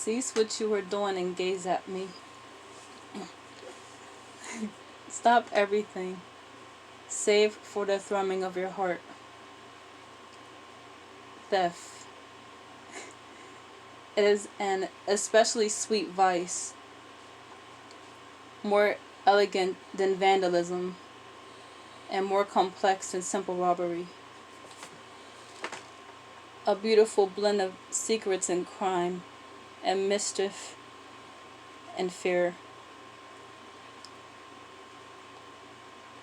Cease what you are doing and gaze at me. Stop everything, save for the thrumming of your heart. Theft. It is an especially sweet vice, more elegant than vandalism, and more complex than simple robbery. A beautiful blend of secrets and crime, and mischief and fear.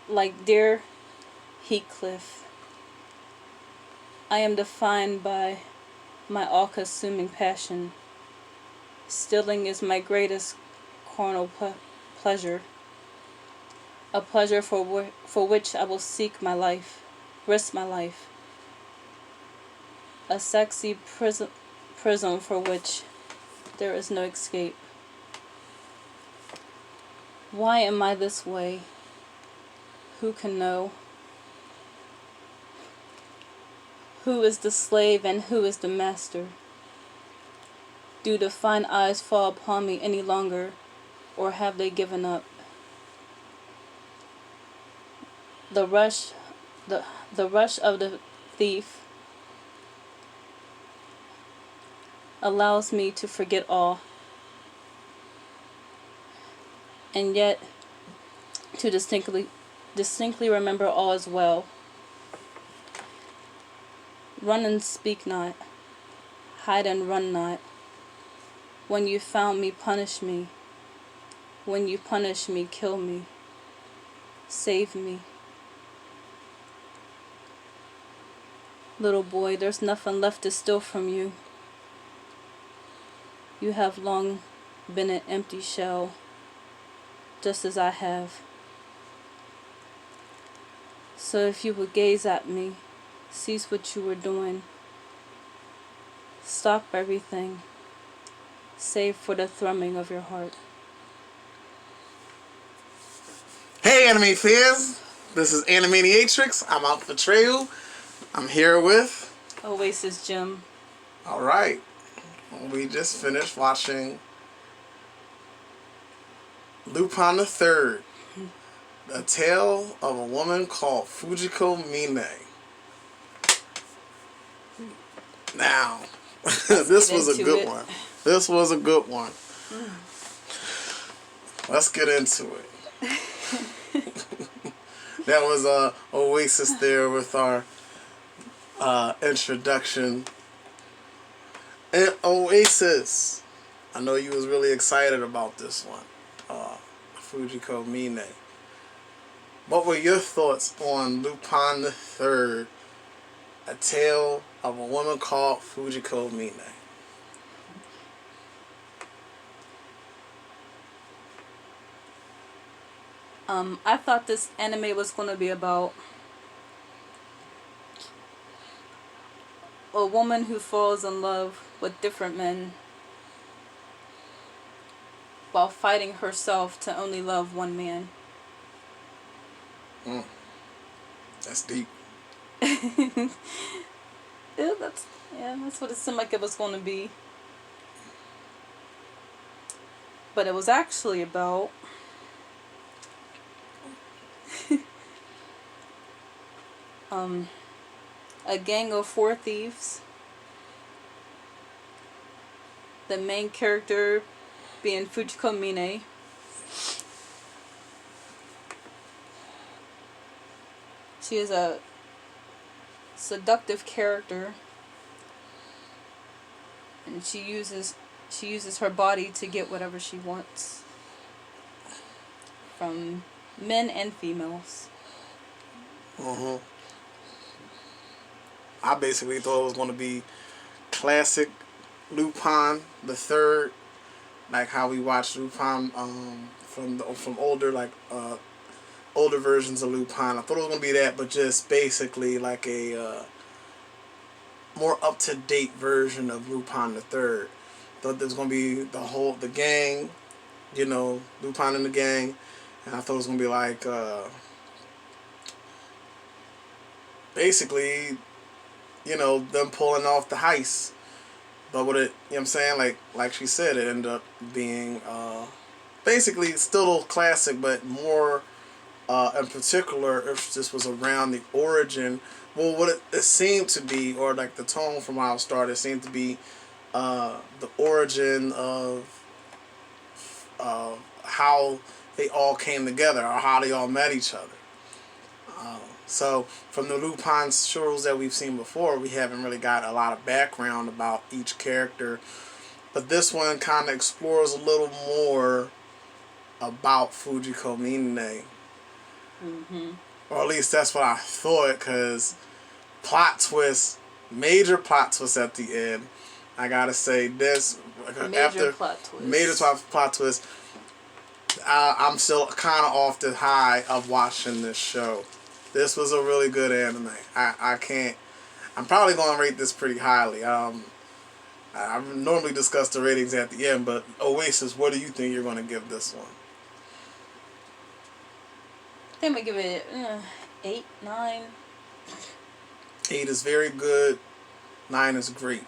Like dear Heathcliff, I am defined by my all-consuming passion. Stealing is my greatest carnal pleasure, a pleasure for which I will seek my life, risk my life, a sexy prism for which there is no escape. Why am I this way? Who can know? Who is the slave and who is the master? Do the fine eyes fall upon me any longer, or have they given up? The rush of the thief allows me to forget all, and yet to distinctly remember all as well. Run and speak not, hide and run not. When you found me, punish me. When you punish me, kill me. Save me. Little boy, there's nothing left to steal from you. You have long been an empty shell, just as I have. So if you would gaze at me, cease what you were doing. Stop everything, save for the thrumming of your heart. Hey, Anime fans! This is Animaniatrix. I'm out for trail. I'm here with Oasis Jim. Alright. We just finished watching Lupin the Third, A Tale of a Woman Called Fujiko Mine. Now, this was a good one. This was a good one. Let's get into it. That was Oasis there with our introduction. And Oasis, I know you was really excited about this one, Fujiko Mine. What were your thoughts on Lupin the Third, A Tale of a Woman Called Fujiko Mine? I thought this anime was going to be about a woman who falls in love with different men while fighting herself to only love one man. That's deep. That's what it seemed like it was going to be. But it was actually about a gang of 4 thieves. The main character being Fujiko Mine. She is a seductive character, and she uses her body to get whatever she wants from men and females. I basically thought it was going to be classic Lupin the Third, like how we watched Lupin from older older versions of Lupin. I thought it was going to be that, but just basically like a more up to date version of Lupin the Third. Thought there was going to be the gang, Lupin and the gang, and I thought it was going to be like basically, them pulling off the heist. But what it, you know what I'm saying, like she said, it ended up being basically still a classic, but more in particular, if this was around the origin, well, what it seemed to be, or like the tone from how it started, seemed to be the origin of how they all came together, or how they all met each other. So from the Lupin shows that we've seen before, we haven't really got a lot of background about each character. But this one kind of explores a little more about Fujiko Mine. Mm-hmm. Or at least that's what I thought, because plot twist, major plot twist at the end. I gotta say this, Major plot twist. Major plot twist. I'm still kind of off the high of watching this show. This was a really good anime. I can't. I'm probably gonna rate this pretty highly. I normally discuss the ratings at the end, but Oasis, what do you think you're gonna give this one? I think I'm gonna give it 8, 9. 8 is very good. 9 is great.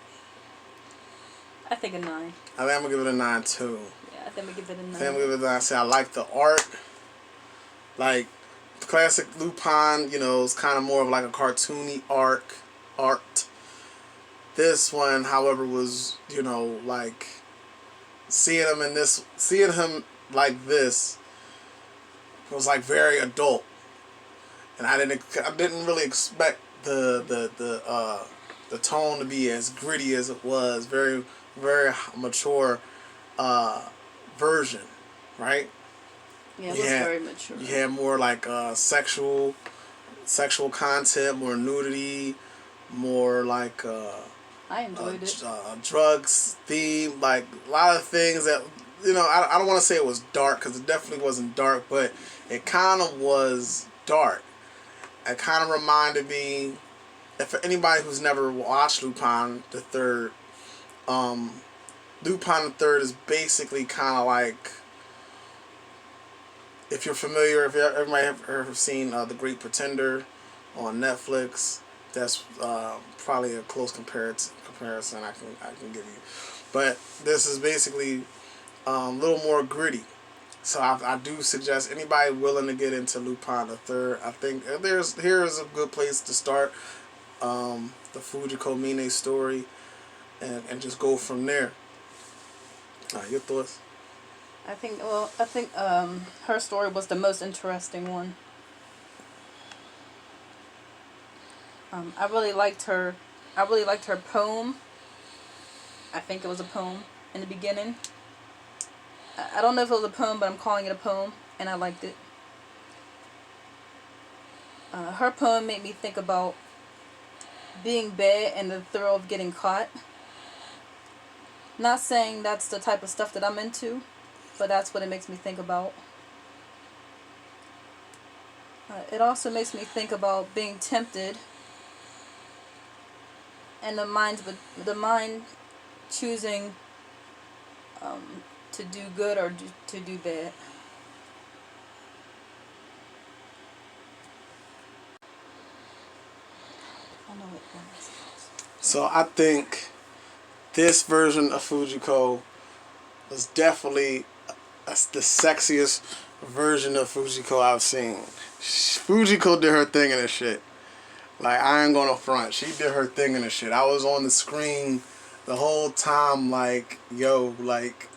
I think a 9. I think I'm gonna give it a 9 too. Yeah, I think I'm gonna give it a 9. I think I'm gonna give it a 9. I like the art. Like classic Lupin, it's kind of more of like a cartoony art. This one, however, was like seeing him like this was like very adult, and I didn't really expect the tone to be as gritty as it was. Very very mature version, right? Yeah, it was very mature. You had more like sexual content, more nudity, more like I enjoyed it. Drugs theme, like a lot of things that I don't want to say it was dark, because it definitely wasn't dark, but it kind of was dark. It kind of reminded me, if for anybody who's never watched Lupin the Third, Lupin the Third is basically kind of like, if you're familiar, if everybody have ever seen The Great Pretender on Netflix, that's probably a close comparison I can give you. But this is basically a little more gritty. So I do suggest anybody willing to get into Lupin the Third. I think here is a good place to start the Fujiko Mine story, and just go from there. Your thoughts? I think her story was the most interesting one. I really liked her poem. I think it was a poem in the beginning. I don't know if it was a poem, but I'm calling it a poem, and I liked it. Her poem made me think about being bad and the thrill of getting caught. Not saying that's the type of stuff that I'm into, but that's what it makes me think about. It also makes me think about being tempted, and the mind choosing to do good or to do bad. So I think this version of Fujiko was definitely the sexiest version of Fujiko I've seen. Fujiko did her thing in this shit. Like, I ain't gonna front. She did her thing in this shit. I was on the screen the whole time, like, yo, like,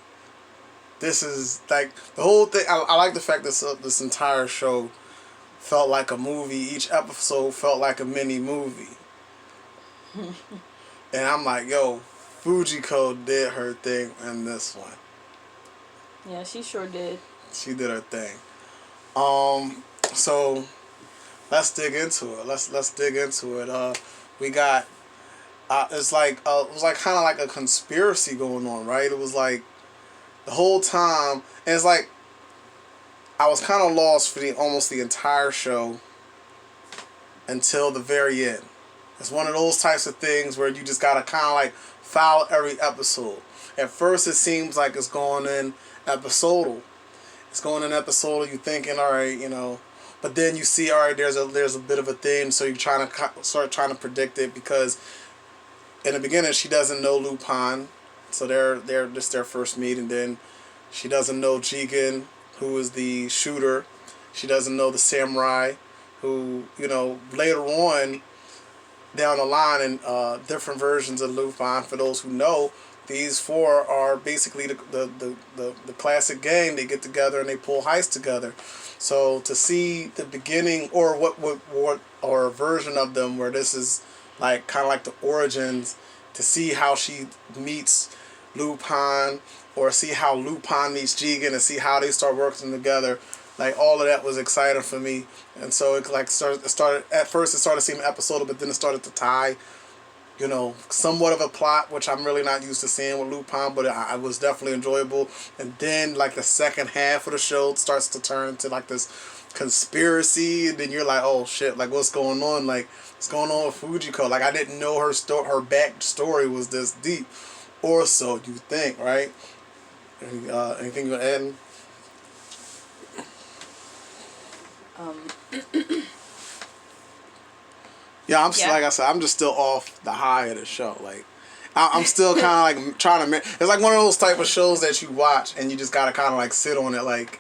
this is, like, the whole thing. I like the fact that this entire show felt like a movie. Each episode felt like a mini movie. And I'm like, yo, Fujiko did her thing in this one. Yeah, she sure did. She did her thing. So let's dig into it. Let's dig into it. We got it was like kind of like a conspiracy going on, right? It was like the whole time, and it's like I was kind of lost for almost the entire show until the very end. It's one of those types of things where you just gotta kind of like follow every episode. At first, it seems like it's going in episodal. It's going in episodal. You thinking, all right, but then you see, all right, there's a bit of a thing. So you're start trying to predict it, because in the beginning she doesn't know Lupin, so they're just their first meet, and then she doesn't know Jigen, who is the shooter. She doesn't know the samurai, who, later on down the line in different versions of Lupin. For those who know, these four are basically the classic gang. They get together and they pull heists together. So to see the beginning, or what or a version of them where this is like kind of like the origins, to see how she meets Lupin, or see how Lupin meets Jigen, and see how they start working together. Like, all of that was exciting for me, and so it like started at first. It started seeming episodic, but then it started to tie, somewhat of a plot, which I'm really not used to seeing with Lupin, but I was definitely enjoyable. And then like the second half of the show starts to turn into like this conspiracy, and then you're like, oh shit, like what's going on? Like, what's going on with Fujiko? Like, I didn't know her back story was this deep, or so you think, right? Anything you want to add? Yeah, like I said, I'm just still off the high of the show. Like, I'm still kind of like trying to. It's like one of those type of shows that you watch and you just gotta kind of like sit on it. Like,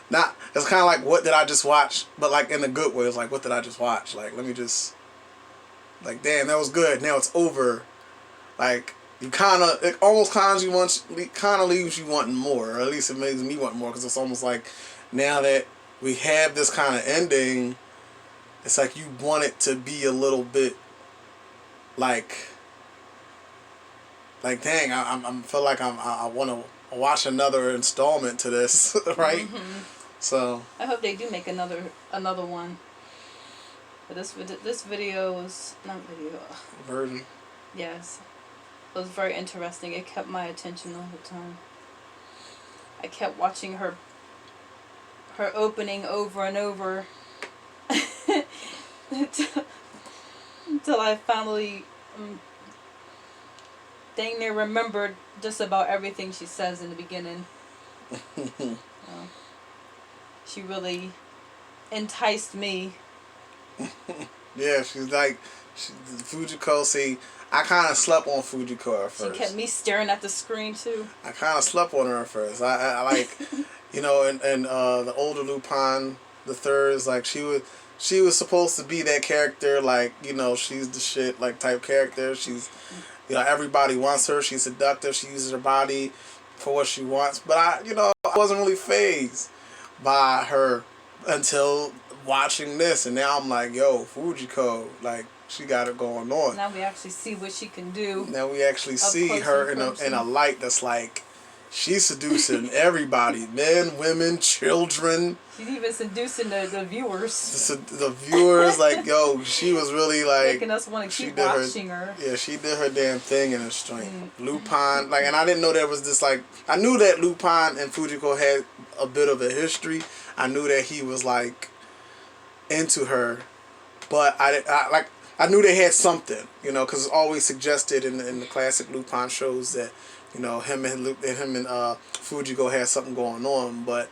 not. It's kind of like, what did I just watch? But like in a good way. It's like, what did I just watch? Like, let me just. Like, damn, that was good. Now it's over. Like, it almost kind of leaves you wanting more, or at least it makes me want more, because it's almost like, now that we have this kind of ending, it's like you want it to be a little bit dang, I feel like I want to watch another installment to this, right? Mm-hmm. So I hope they do make another one. But this video was not video. Version. Yes, it was very interesting. It kept my attention the whole time. I kept watching her opening over and over until I finally dang near remembered just about everything she says in the beginning. She really enticed me. Yeah, she's like Fujiko. See, I kind of slept on Fujiko at first. She kept me staring at the screen too. I kind of slept on her at first. I like, and the older Lupin, the third, is like she was supposed to be that character, like, she's the shit, like, type character. She's, everybody wants her. She's seductive. She uses her body for what she wants. But I wasn't really fazed by her until watching this, and now I'm like, yo, Fujiko, like, she got it going on. Now we actually see what she can do. Now we actually see her in a light that's like, she's seducing everybody, men, women, children. She's even seducing the viewers. The viewers, like, yo, she was really like making us want to keep watching her. Yeah, she did her damn thing in the stream. Lupin, like, and I didn't know there was this, like, I knew that Lupin and Fujiko had a bit of a history. I knew that he was like into her, but I knew they had something, because it's always suggested in the classic Lupin shows that, him and Fujiko had something going on. But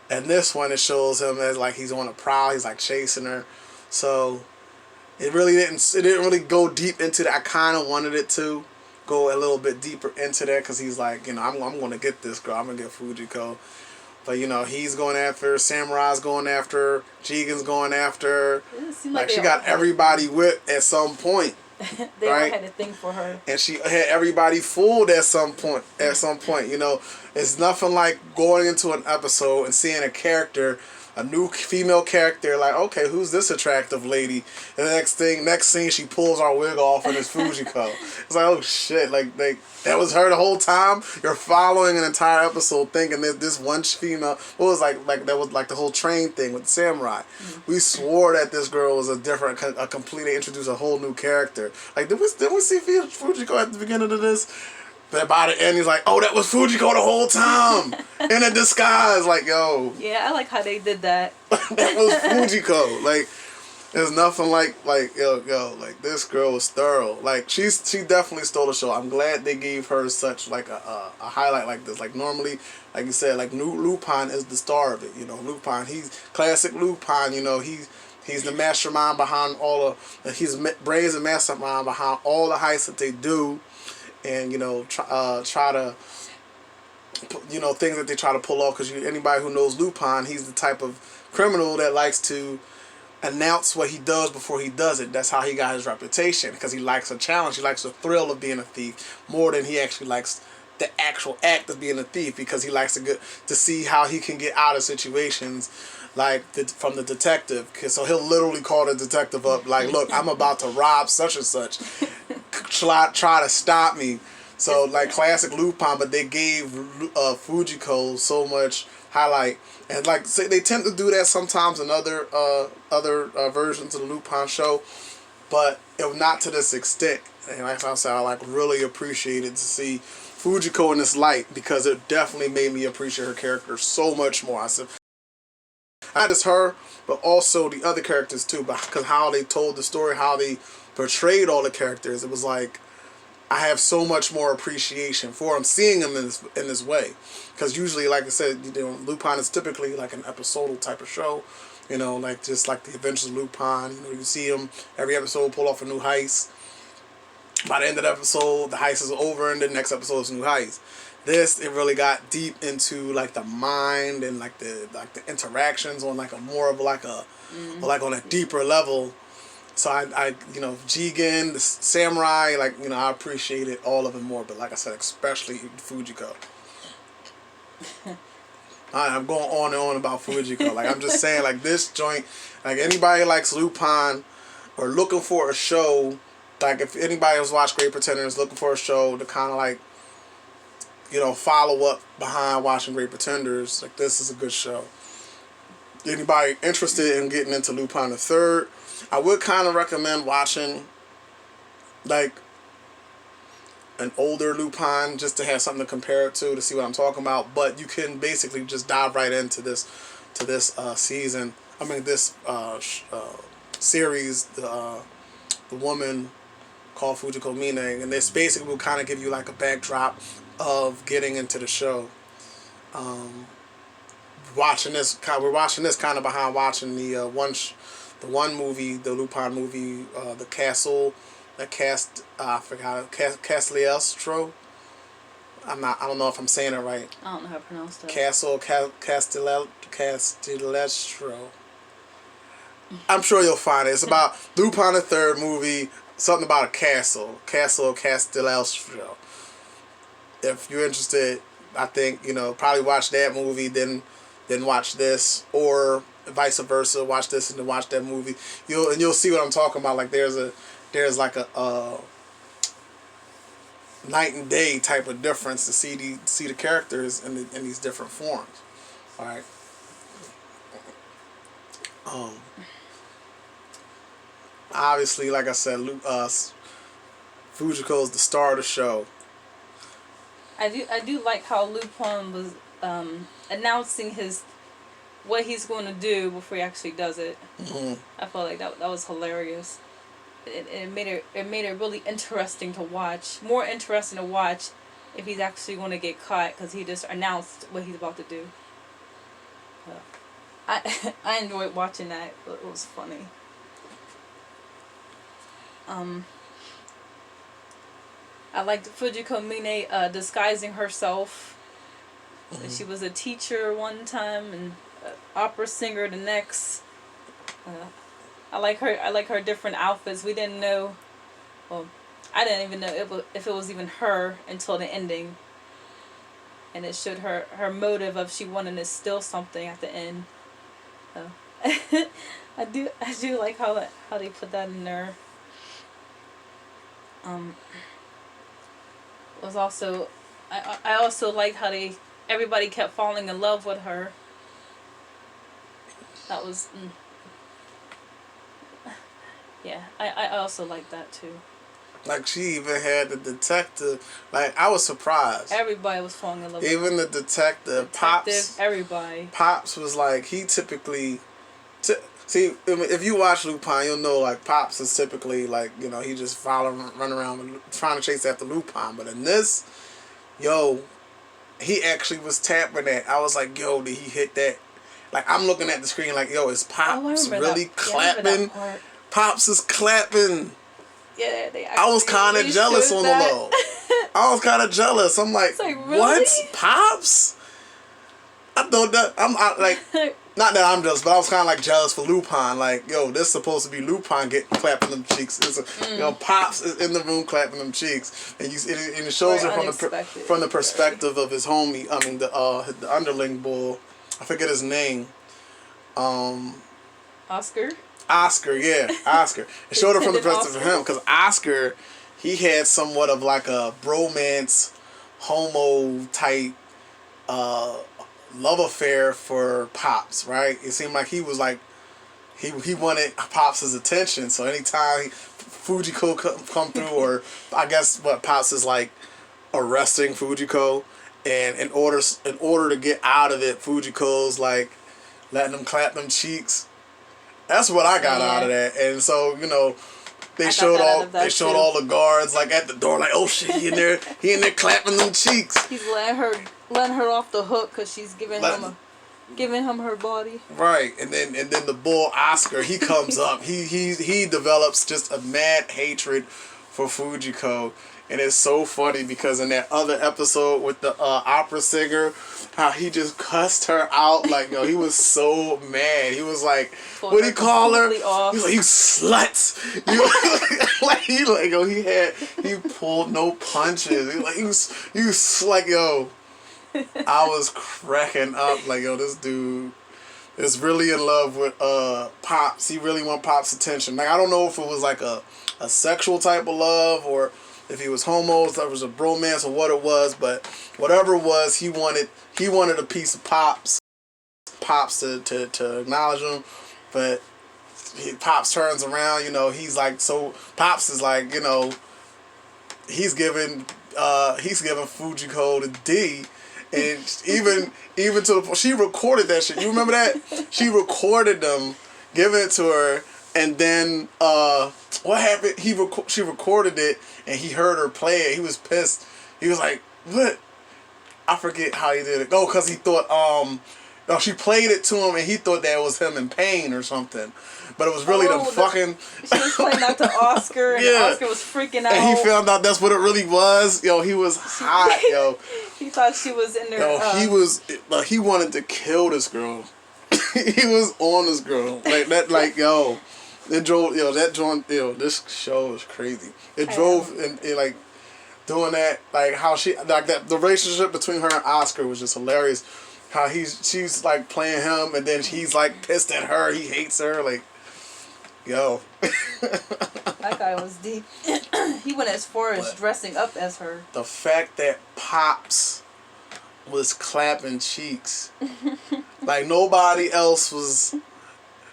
in this one, it shows him as like he's on a prowl. He's like chasing her. So it didn't really go deep into that. I kind of wanted it to go a little bit deeper into that, because he's like, I'm going to get this girl. I'm going to get Fujiko. But, he's going after her, Samurai's going after her, Jigen's going after her. Like, she got everybody whipped at some point. They right? all had a thing for her. And she had everybody fooled at some point. It's nothing like going into an episode and seeing a new female character, like, okay, who's this attractive lady? And the next scene, she pulls our wig off and it's Fujiko. It's like, oh shit, like, that was her the whole time? You're following an entire episode thinking that this one female, what was like that was like the whole train thing with the samurai. We swore that this girl was a completely introduced a whole new character. Like, did we see Fujiko at the beginning of this? But by the end, he's like, oh, that was Fujiko the whole time. In a disguise. Like, yo. Yeah, I like how they did that. That was Fujiko. Like, there's nothing like, yo, like, this girl was thorough. Like, she definitely stole the show. I'm glad they gave her such, like, a highlight like this. Like, normally, like you said, like, Lupin is the star of it. Lupin, he's classic Lupin, He's the mastermind behind all of. He's brains and mastermind behind all the heists that they do, and try to things that they try to pull off. Because anybody who knows Lupin, he's the type of criminal that likes to announce what he does before he does it. That's how he got his reputation, because he likes a challenge. He likes the thrill of being a thief more than he actually likes the actual act of being a thief, because he likes to see how he can get out of situations like from the detective. So he'll literally call the detective up like, look, I'm about to rob such and such, try to stop me. So like classic Lupin, but they gave Fujiko so much highlight, and like they tend to do that sometimes in other versions of the Lupin show, but it was not to this extent. And like I said, I like really appreciated to see Fujiko in this light, because it definitely made me appreciate her character so much more. I said, not just her, but also the other characters too, because how they told the story, how they portrayed all the characters, it was like I have so much more appreciation for them, seeing them in this way. Because usually, like I said, Lupin is typically like an episodal type of show. Like just like the Adventures of Lupin. You see him every episode pull off a new heist. By the end of the episode, the heist is over, and the next episode is a new heist. This, it really got deep into like the mind and like the interactions on like a more of like a like on a deeper level. So I Jigen, the samurai, I appreciated all of them more. But like I said, especially Fujiko. I'm going on and on about Fujiko. Like I'm just saying, like this joint, like anybody likes Lupin or looking for a show, like if anybody has watched Great Pretenders, looking for a show to kind of like, follow up behind watching Great Pretenders, like this is a good show. Anybody interested in getting into Lupin the Third, I would kind of recommend watching like an older Lupin just to have something to compare it to see what I'm talking about. But you can basically just dive right into this season. I mean this series, the woman called Fujiko Mine, and this basically will kind of give you like a backdrop of getting into the show. We're watching this kind of behind watching the one movie, the Lupin movie, the Castle, I forgot Castellestro. I don't know if I'm saying it right. I don't know how to pronounce that. Castellestro. I'm sure you'll find it. It's about Lupin the Third movie, something about a castle. Castle Castellestro. If you're interested, I think, probably watch that movie, then watch this, or vice versa, watch this and then watch that movie. You'll see what I'm talking about. Like there's like a night and day type of difference to see the characters in these different forms. All right. Obviously, like I said, Fujiko is the star of the show. I do like how Lupin was announcing what he's going to do before he actually does it. Mm-hmm. I felt like that was hilarious. It made it really interesting to watch. More interesting to watch if he's actually going to get caught, because he just announced what he's about to do. I enjoyed watching that. It was funny. I liked Fujiko Mine disguising herself. Mm-hmm. She was a teacher one time and an opera singer the next. I like her different outfits. We didn't know. Well, I didn't even know if it was even her until the ending. And it showed her motive of she wanted to steal something at the end. I do like how they put that in there. Was also I also liked how everybody kept falling in love with her. That was yeah, I also liked that too. Like she even had the detective. Like I was surprised. Everybody was falling in love. Even the detective, Pops. Everybody. Pops was like he typically. See, if you watch Lupin, you'll know like Pops is typically like he just run around trying to chase after Lupin. But in this, he actually was tapping that. I was like, yo, did he hit that? Like, I'm looking at the screen like, yo, is Pops really clapping? Yeah, Pops is clapping. Yeah, they I was kind of jealous on the low. I was kind of jealous. I'm like really? What? Pops? I thought that like, not that I'm jealous, but I was kind of like jealous for Lupin. Like, yo, this is supposed to be Lupin getting clapping them cheeks. You know, Pops is in the room clapping them cheeks, and it shows it from the perspective of his homie. I mean, the underling bull. I forget his name. Oscar. Oscar, yeah, Oscar. It showed it from the perspective of him because Oscar, he had somewhat of like a bromance, homo type love affair for Pops, right? It seemed like he was like, he wanted Pops' attention. So anytime Fujiko come through, or I guess what Pops is like arresting Fujiko, and in order to get out of it, Fujiko's like letting him clap them cheeks. That's what I got out of that. And so, you know, they showed all the guards like at the door, like, oh shit, he in there clapping them cheeks. He's letting her off the hook because she's giving him her body. Right, and then the bull Oscar, he comes up. He develops just a mad hatred for Fujiko. And it's so funny because in that other episode with the opera singer, how he just cussed her out. Like, yo, he was so mad. He was like, what do you call her? He's like, you sluts. He pulled no punches. He was like, yo, I was cracking up. Like, yo, this dude is really in love with Pops. He really want Pops' attention. Like, I don't know if it was like a sexual type of love, or if he was homo, if there was a bromance, or what it was, but whatever it was, he wanted a piece of Pops to acknowledge him. But Pops turns around, you know, he's like, so Pops is like, you know, he's giving Fujiko the D, and even to the, she recorded that shit. You remember that? She recorded them, giving it to her, and then what happened? She recorded it, and he heard her play it. He was pissed. He was like, "What?" I forget how he did it. Oh, because he thought no, she played it to him, and he thought that it was him in pain or something. But it was really fucking. She was playing that to Oscar, and yeah. Oscar was freaking out. And he found out that's what it really was. Yo, he was hot, yo. He thought she was in there. Yo, he wanted to kill this girl. He was on this girl like that. Like, yo, it drove. Yo, that joint. Yo, this show is crazy. It drove and like doing that. Like how she like that. The relationship between her and Oscar was just hilarious. How she's like playing him, and then he's like pissed at her. He hates her. Like, yo. That guy was deep. He went as far as dressing up as her. The fact that Pops was clapping cheeks, like nobody else was.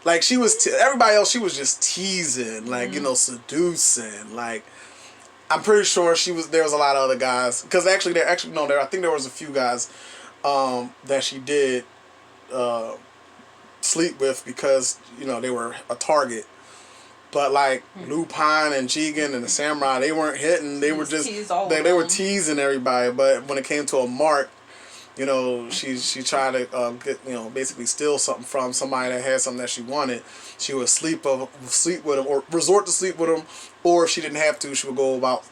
Like she was, everybody else, she was just teasing, like, you know, seducing. Like, I'm pretty sure there was a lot of other guys, because I think there was a few guys that she did sleep with because, you know, they were a target. But like Lupin and Jigen and the Samurai, they weren't hitting. They were just they were teasing everybody. But when it came to a mark, you know, she tried to get, you know, basically steal something from somebody that had something that she wanted. She would sleep with him, or resort to sleep with him, or if she didn't have to, she would go about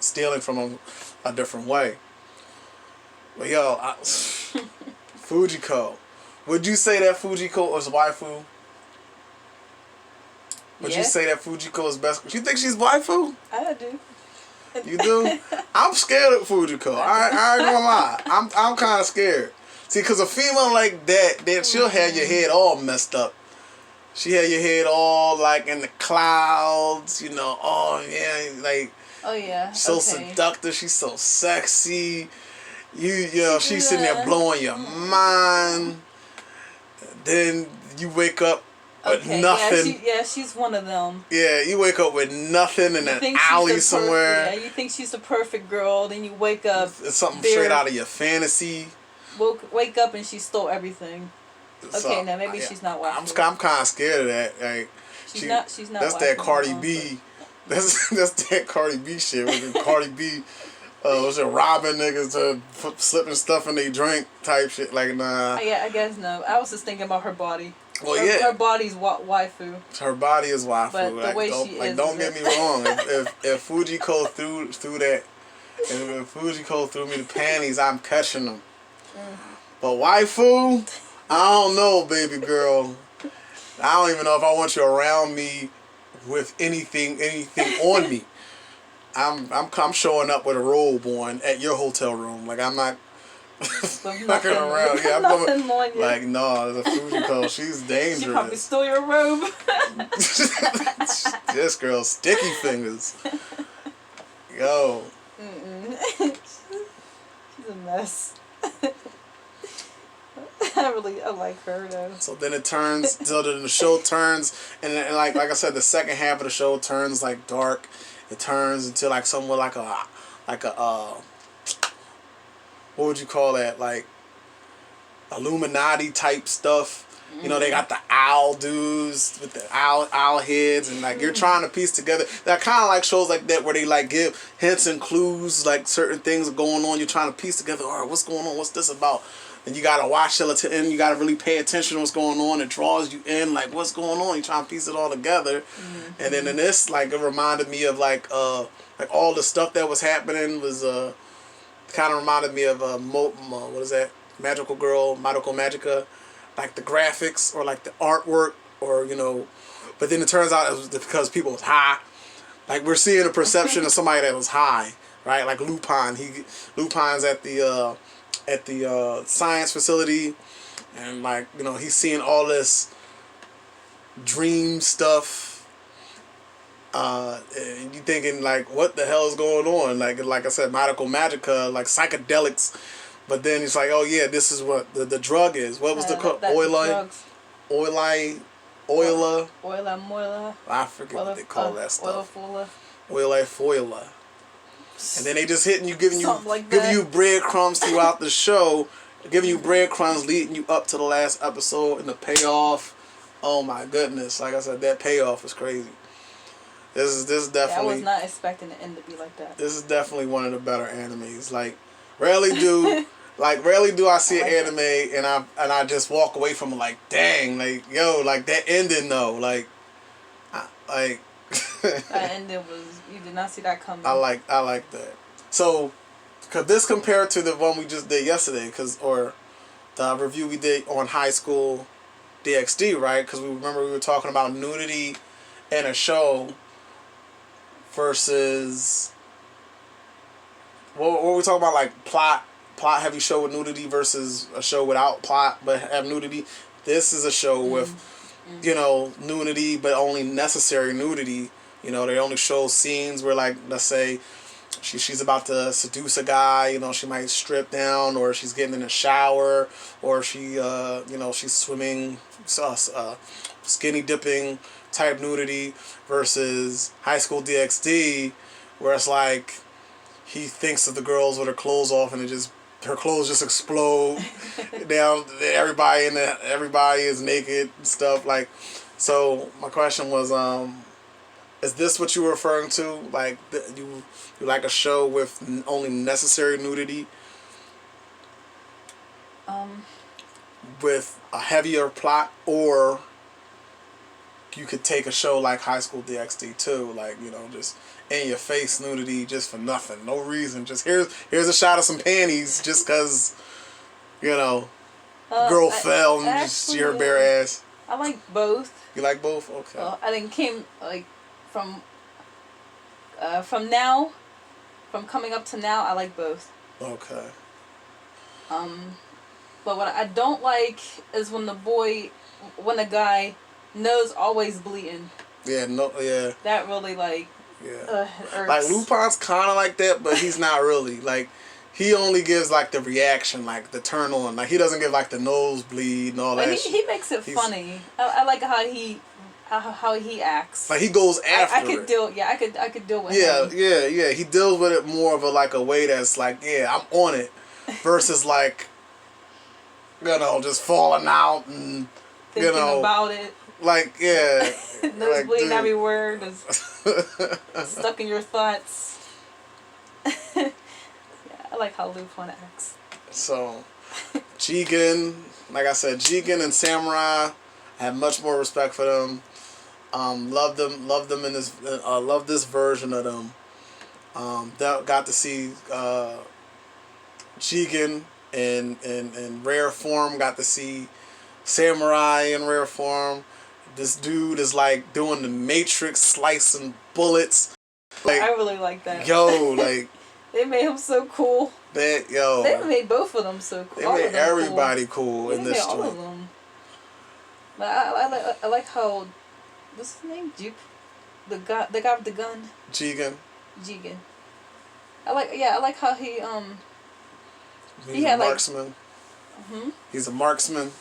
stealing from him a different way. But yo, Fujiko, would you say that Fujiko is waifu? Would you say that Fujiko is best? You think she's waifu? I do. You do? I'm scared of Fujiko. I ain't gonna lie. I'm kind of scared. See, because a female like that, then she'll have your head all messed up. She had your head all like in the clouds, you know. Oh yeah, like. Oh yeah. So seductive. She's so sexy. You know, she's sitting there blowing your mind. Then you wake up with nothing. Yeah, she's one of them. Yeah, you wake up with nothing in an alley somewhere. Yeah, you think she's the perfect girl, then you wake up. It's something straight out of your fantasy. Wake up and she stole everything. Okay, now maybe she's not waifu. I'm kind of scared of that. Like, she's not. That's that Cardi B. That's that Cardi B shit. When Cardi B Was it robbing niggas to slipping stuff in their drink type shit? Like, nah. Yeah, I guess no. I was just thinking about her body. Well, yeah. Her body's waifu. Her body is waifu. But the way she is. Don't get me wrong. If Fujiko threw that, if Fujiko threw me the panties, I'm catching them. But waifu, I don't know, baby girl. I don't even know if I want you around me with anything on me. I'm showing up with a robe on at your hotel room. Like, I'm not fucking around. Yeah, I'm nothing on you. Like, no, the Fujiko, she's dangerous. She probably stole your robe. This girl, sticky fingers. Yo. She's a mess. I like her though. So then it turns, so then the show turns, and like I said, the second half of the show turns like dark. It turns into like somewhat like a what would you call that? Like Illuminati type stuff. You know, they got the owl dudes with the owl heads, and like you're trying to piece together. That kind of like shows like that where they like give hints and clues, like certain things are going on. You're trying to piece together. All right, what's going on? What's this about? And you gotta watch till the end. You gotta really pay attention to what's going on. It draws you in. Like, what's going on? You trying to piece it all together. And then in this, like, it reminded me of like all the stuff that was happening was kind of reminded me of what is that? Magical Girl, Madoka Magica. Like the graphics or like the artwork or, you know, but then it turns out it was because people was high. Like, we're seeing a perception of somebody that was high, right? Like Lupin. Lupin's at the science facility, and like, you know, he's seeing all this dream stuff. And you thinking like, what the hell is going on? Like I said, Madoka Magica, like psychedelics. But then it's like, oh yeah, this is what the drug is. What was the Oila? Moila. I forget what they call that stuff. Oila Foila. And then they just hitting you, giving like you breadcrumbs throughout the show, giving you breadcrumbs leading you up to the last episode, and the payoff. Oh my goodness! Like I said, that payoff is crazy. This is definitely. I was not expecting the end to be like that. This is definitely one of the better animes. Like, rarely do I see an anime and I just walk away from it like, dang, like, yo, like that ending though, like that ending was, you did not see that coming. I like that. So, could this compare to the one we just did yesterday, or the review we did on High School DxD, right? Because we were talking about nudity in a show versus what were we talking about, like plot heavy show with nudity versus a show without plot but have nudity. This is a show with you know, nudity, but only necessary nudity. You know, they only show scenes where, like, let's say she's about to seduce a guy, you know, she might strip down, or she's getting in a shower, or she you know, she's swimming, skinny dipping type nudity, versus High School DxD where it's like he thinks of the girls with her clothes off and her clothes just explode down. Everybody is naked and stuff. Like, so my question was, is this what you were referring to? Like, you like a show with only necessary nudity, with a heavier plot, or you could take a show like High School DxD too, like, you know, just in your face nudity just for nothing, no reason. Just here's a shot of some panties just cause, you know, girl fell and you just see her bare ass. I like both. You like both? Okay. I think came like from coming up to now, I like both. Okay. But what I don't like is when the guy nose always bleeding. Yeah. No. Yeah. That really like. Yeah. Hurts. Like Lupin's kind of like that, but he's not really. Like, he only gives like the reaction, like the turn on. Like, he doesn't give like the nosebleed and all that. He makes it funny. I like how he acts. Like, he goes after I could deal. Yeah, I could deal with him. Yeah. He deals with it more of a way that's like, yeah, I'm on it, versus like, you know, just falling out and thinking about it. Like, yeah. Nose like, bleeding everywhere. Just stuck in your thoughts. like how Lupin acts. So, Jigen, like I said, Jigen and Samurai, I have much more respect for them. Love them in this. Love this version of them. Got to see Jigen in rare form. Got to see Samurai in rare form. This dude is like doing the Matrix, slicing bullets. Like, I really like that. Yo, like they made him so cool. They made both of them so cool. They made everybody cool in this all joint. of them. But I like how what's his name? The guy with the gun. Jigen. I like how he He's a marksman. Like, He's a marksman.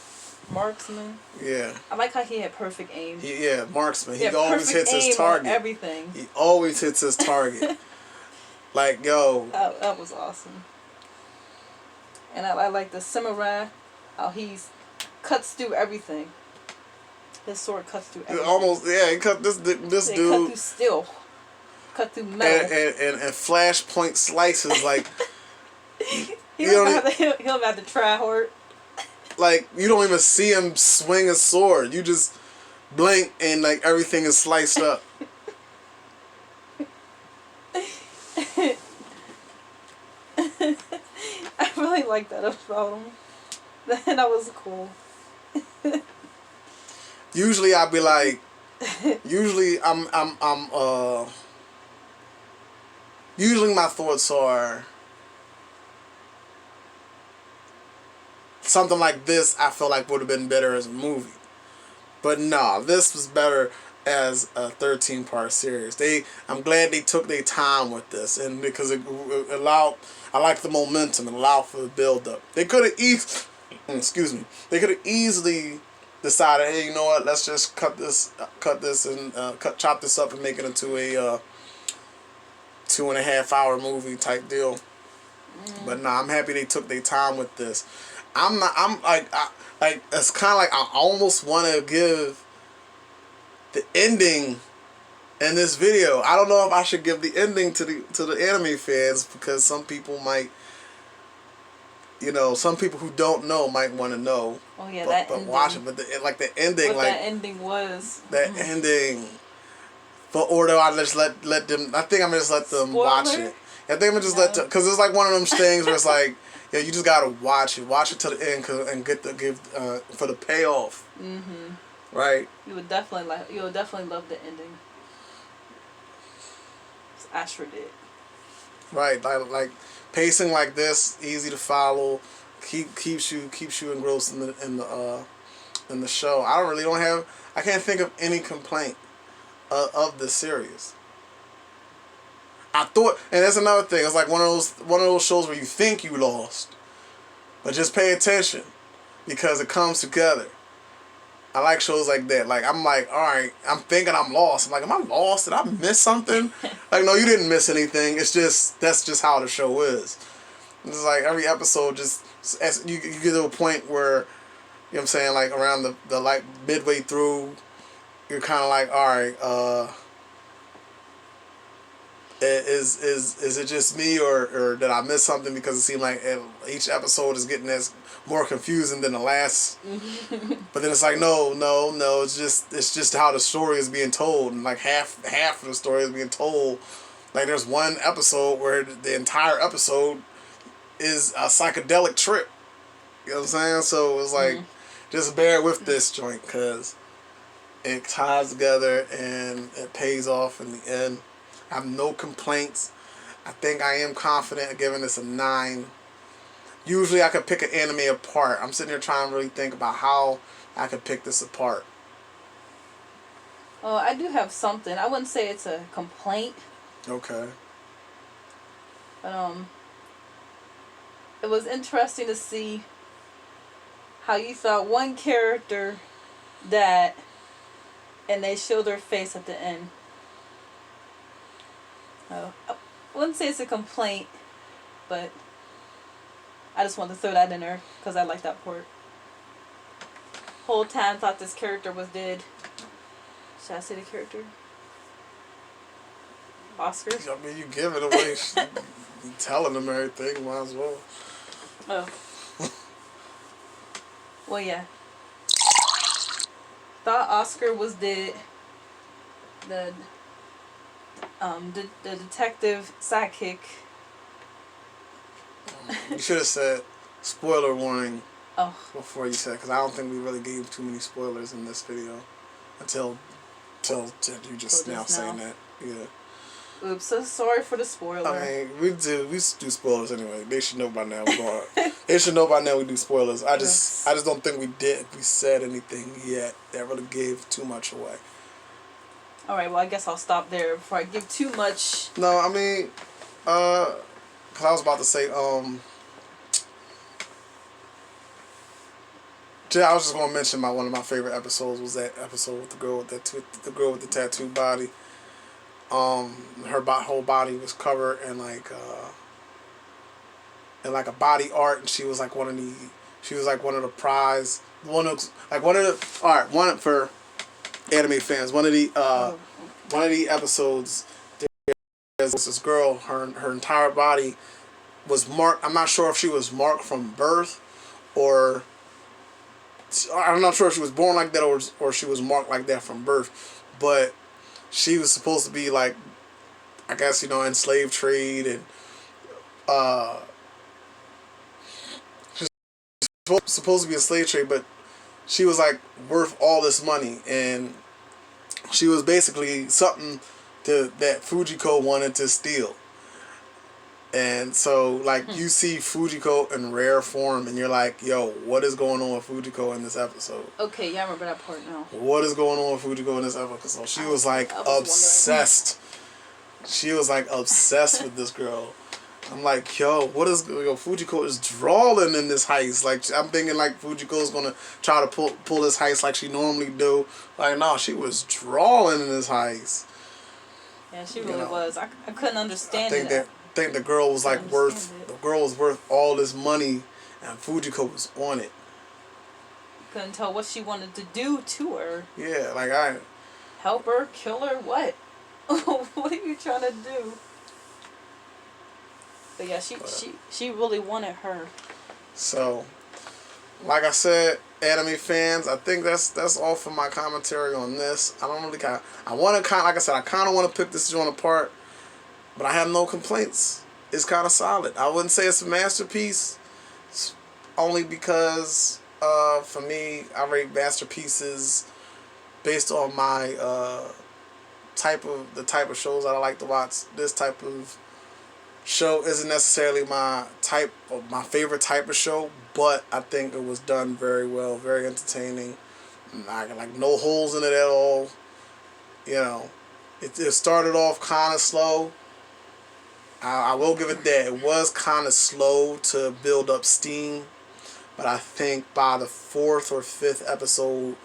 Yeah. I like how he had perfect aim. Marksman. He always hits his target. Everything. He always hits his target. Like, yo. That was awesome. And I like the samurai, how he cuts through everything. His sword cuts through everything. He cut this dude. Cut through steel. Cut through metal. And flashpoint slices like. he don't have to try hard. Like, you don't even see him swing his sword. You just blink and like everything is sliced up. I really like that about him. That was cool. Usually I'd be like, usually my thoughts are something like this. I feel like would have been better as a movie, but no, this was better as a 13-part series. I'm glad they took their time with this, and because it allowed, I like the momentum. It allowed for the build up. They could have They could have easily decided, hey, you know what? Let's just chop this up and make it into a 2.5 hour movie type deal. But no, I'm happy they took their time with this. It's kind of like I almost want to give the ending in this video. I don't know if I should give the ending to the anime fans, because some people might, some people who don't know might want to know. Oh yeah, but watch it. But the ending, what that ending was. That ending. Or do I just let them? I think I'm gonna just let them watch it. I think I'm gonna just let them, because it's like one of them things where it's like, yeah, you just gotta watch it to the end and give for the payoff. Right. You would definitely love the ending. I sure did. Right, like pacing like this, easy to follow, keeps you engrossed in the show. I can't think of any complaint of the series. I thought, and that's another thing. It's like one of those shows where you think you lost, but just pay attention, because it comes together. I like shows like that. Like, I'm like, all right, I'm thinking I'm lost. I'm like, am I lost? Did I miss something? Like, no, you didn't miss anything. It's just, that's just how the show is. It's like every episode, just as you get to a point where, you know what I'm saying, like around the like midway through, you're kind of like, all right, is it just me, or did I miss something? Because it seemed like each episode is getting more confusing than the last. But then it's like, no, it's just how the story is being told, and like half of the story is being told. Like, there's one episode where the entire episode is a psychedelic trip. You know what I'm saying? So it's like, just bear with this joint, because it ties together and it pays off in the end. I have no complaints. I think I am confident in giving this a 9. Usually I could pick an anime apart. I'm sitting here trying to really think about how I could pick this apart. Oh, I do have something. I wouldn't say it's a complaint. Okay. But it was interesting to see how you thought one character died and they showed their face at the end. I wouldn't say it's a complaint, but I just wanted to throw that in there because I like that part. Whole time thought this character was dead. Should I say the character? Oscar? I mean, you give it away. You telling them everything, might as well. Oh. Well, yeah. Thought Oscar was dead. The the detective sidekick. You should have said spoiler warning Oh. before you said, because I don't think we really gave too many spoilers in this video until you just now saying that. Yeah. Oops, so sorry for the spoiler. I mean, we do spoilers anyway. They should know by now. They should know by now we do spoilers. I just don't think we said anything yet that really gave too much away. All right, well, I guess I'll stop there before I give too much. No, I mean, because I was about to say, I was just gonna mention one of my favorite episodes was that episode with the girl with the girl with the tattooed body. Her whole body was covered in like a body art, and she was like one of the prize one of for anime fans. One of the episodes, there's this girl. Her entire body was marked. I'm not sure if she was marked from birth, or I'm not sure if she was born like that or she was marked like that from birth, but she was supposed to be like, I guess, in slave trade, and she's supposed to be a slave trade, but she was like worth all this money, and she was basically something that Fujiko wanted to steal. And so, like, you see Fujiko in rare form, and you're like, yo, what is going on with Fujiko in this episode? Okay, yeah, I remember that part now. What is going on with Fujiko in this episode? She was, like, obsessed. She was, like, obsessed with this girl. I'm like, Fujiko is drawing in this heist. Like, I'm thinking, like, Fujiko's gonna try to pull this heist like she normally do. Like, no, she was drawing in this heist. Yeah, she really was. I couldn't understand it. I think the girl was like worth all this money, and Fujiko was on it. Couldn't tell what she wanted to do to her. Yeah, like help her, kill her, what? What are you trying to do? But yeah, she really wanted her. So, like I said, anime fans, I think that's all for my commentary on this. I don't really like I said, I kind of want to pick this joint apart. But I have no complaints. It's kind of solid. I wouldn't say it's a masterpiece, only because for me, I rate masterpieces based on my type of shows that I like to watch. This type of show isn't necessarily my favorite type of show, but I think it was done very well, very entertaining. Like no holes in it at all. It started off kind of slow. I will give it that. It was kind of slow to build up steam, but I think by the 4th or 5th episode,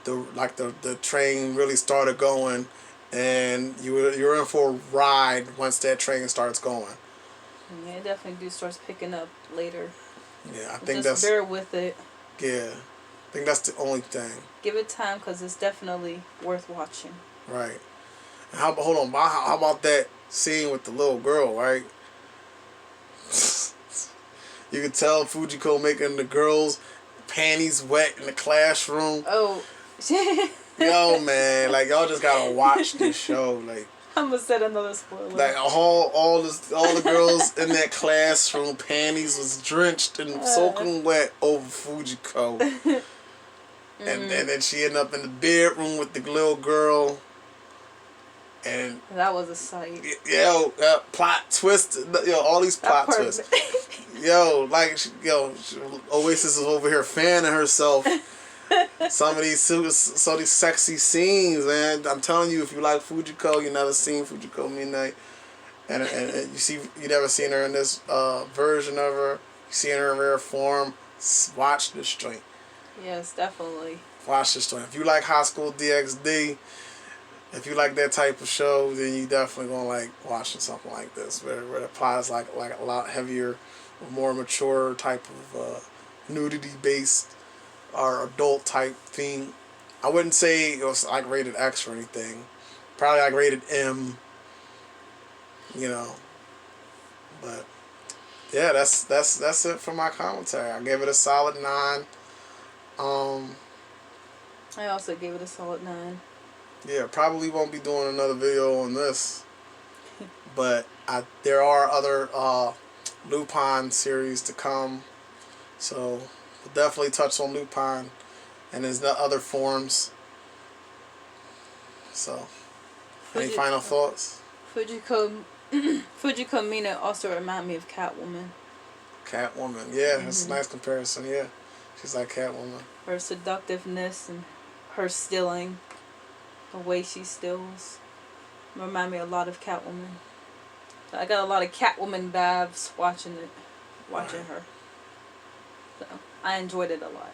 the train really started going, and you're in for a ride once that train starts going. Yeah, it definitely starts picking up later. Yeah, I think just bear with it. Yeah, I think that's the only thing. Give it time, because it's definitely worth watching. Right. And how about that scene with the little girl, right? You could tell Fujiko making the girls' panties wet in the classroom. Oh. Yo, man, like, y'all just gotta watch this show. Like, I'm gonna set another spoiler. Like, all the girls in that classroom panties was drenched and soaking wet over Fujiko. And then she ended up in the bedroom with the little girl. And that was a sight. Plot twist. All these plot twists. Oasis is over here fanning herself. Some of these sexy scenes, man. I'm telling you, if you like Fujiko, you never seen Fujiko Midnight, and you never seen her in this version of her. You seen her in rare form. Watch this joint. Yes, definitely. Watch this joint. If you like High School DxD. If you like that type of show, then you definitely gonna like watching something like this, where the plot is like a lot heavier, more mature type of nudity based or adult type theme. I wouldn't say it was like rated X or anything. Probably like rated M. But yeah, that's it for my commentary. I gave it a solid 9. Um, I also gave it a solid 9. yeah, probably won't be doing another video on this, but there are other Lupin series to come, so we'll definitely touch on Lupin and his other forms. So, any final thoughts? Fujiko Fujiko Mina also remind me of Catwoman. Catwoman, yeah, that's a nice comparison. Yeah, she's like Catwoman. Her seductiveness and her stealing, the way she steals, remind me a lot of Catwoman. I got a lot of Catwoman vibes watching her. So I enjoyed it a lot.